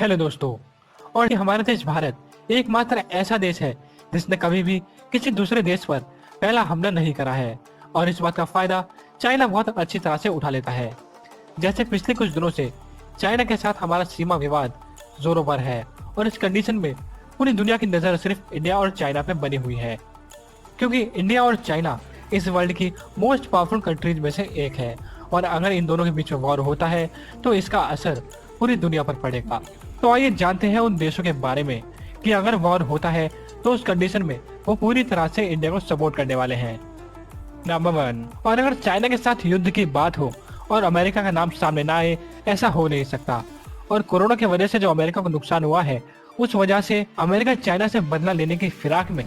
Hello दोस्तों। और ये हमारा देश भारत एकमात्र ऐसा देश है जिसने कभी भी किसी दूसरे देश पर पहला हमला नहीं करा है और इस बात का फायदा चाइना बहुत अच्छी तरह से उठा लेता है। जैसे पिछले कुछ दिनों से चाइना के साथ हमारा सीमा विवाद जोरों पर है और इस कंडीशन में पूरी दुनिया की नजर सिर्फ इंडिया और चाइना पे बनी हुई है, क्योंकि इंडिया और चाइना इस वर्ल्ड की मोस्ट पावरफुल कंट्रीज में से एक है और अगर इन दोनों के बीच में वॉर होता है तो इसका असर पूरी दुनिया पर पड़ेगा। तो आइए जानते हैं उन देशों के बारे में कि अगर वॉर होता है तो उस कंडीशन में वो पूरी तरह से इंडिया को सपोर्ट करने वाले हैं। नंबर 1, और अगर चाइना के साथ युद्ध की बात हो और अमेरिका का नाम सामने ना आए, ऐसा हो नहीं सकता। और कोरोना की वजह से जो अमेरिका को नुकसान हुआ है उस वजह से अमेरिका चाइना से बदला लेने की फिराक में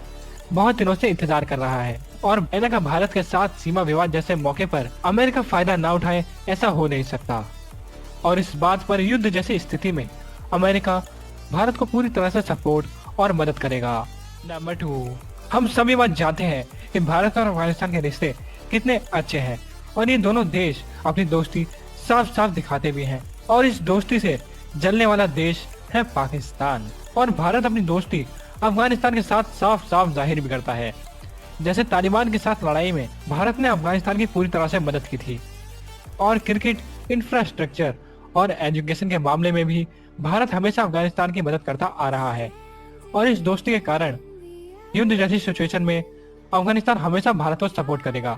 बहुत दिनों से इंतजार कर रहा है और चाइना का भारत के साथ सीमा विवाद जैसे मौके पर अमेरिका फायदा ना उठाए, ऐसा हो नहीं सकता। और इस बात पर युद्ध जैसी स्थिति में अमेरिका भारत को पूरी तरह से सपोर्ट और मदद करेगा। नंबर 2, हम सभी बात जानते हैं कि भारत और अफगानिस्तान के रिश्ते कितने अच्छे हैं और ये दोनों देश अपनी दोस्ती साफ साफ दिखाते भी हैं और इस दोस्ती से जलने वाला देश है पाकिस्तान। और भारत अपनी दोस्ती अफगानिस्तान के साथ साफ साफ जाहिर भी करता है। जैसे तालिबान के साथ लड़ाई में भारत ने अफगानिस्तान की पूरी तरह से मदद की थी और क्रिकेट, इंफ्रास्ट्रक्चर और एजुकेशन के मामले में भी भारत हमेशा अफगानिस्तान की मदद करता आ रहा है। और इस दोस्ती के कारण युद्ध जैसी सिचुएशन में अफगानिस्तान हमेशा भारत को सपोर्ट करेगा।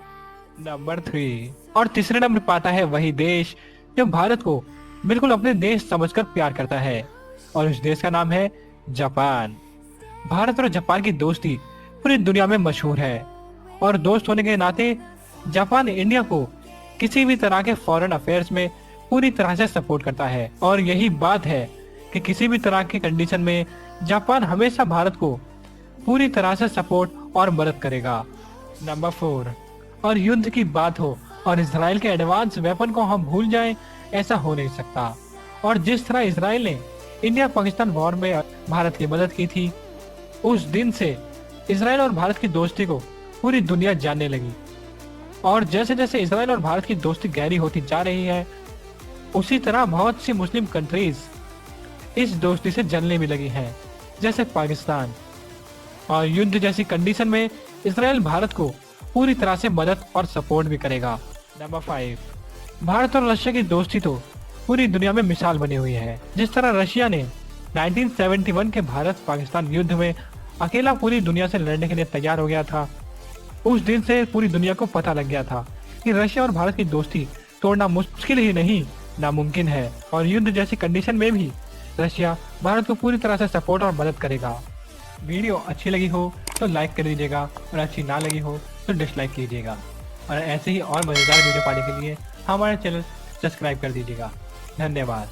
नंबर 3, और तीसरे नंबर पाता है वही देश जो भारत को बिल्कुल अपने देश समझकर प्यार करता है और उस देश का नाम है जापान। भारत और जापान की दोस्ती पूरी दुनिया में मशहूर है और दोस्त होने के नाते जापान इंडिया को किसी भी तरह के फॉरेन अफेयर्स में पूरी तरह से सपोर्ट करता है और यही बात है कि किसी भी तरह की कंडीशन में जापान हमेशा भारत को पूरी तरह से सपोर्ट और मदद करेगा। नंबर 4, और युद्ध की बात हो और इजराइल के एडवांस वेपन को हम भूल जाएं, ऐसा हो नहीं सकता। और जिस तरह इजराइल ने इंडिया पाकिस्तान वॉर में भारत की मदद की थी, उस दिन से इजराइल और भारत की दोस्ती को पूरी दुनिया जानने लगी और जैसे जैसे इजराइल और भारत की दोस्ती गहरी होती जा रही है उसी तरह बहुत सी मुस्लिम कंट्रीज इस दोस्ती से जलने भी लगी हैं, जैसे पाकिस्तान। और युद्ध जैसी कंडीशन में इजराइल भारत को पूरी तरह से मदद और सपोर्ट भी करेगा। नंबर 5, भारत और रशिया की दोस्ती तो पूरी दुनिया में मिसाल बनी हुई है। जिस तरह रशिया ने 1971 के भारत पाकिस्तान युद्ध में अकेला पूरी दुनिया से लड़ने के लिए तैयार हो गया था, उस दिन से पूरी दुनिया को पता लग गया था कि रशिया और भारत की दोस्ती तोड़ना मुश्किल ही नहीं नामुमकिन है। और युद्ध जैसी कंडीशन में भी रशिया भारत को पूरी तरह से सपोर्ट और मदद करेगा। वीडियो अच्छी लगी हो तो लाइक कर दीजिएगा और अच्छी ना लगी हो तो डिसलाइक कीजिएगा और ऐसे ही और मजेदार वीडियो पाने के लिए हमारे चैनल सब्सक्राइब कर दीजिएगा। धन्यवाद।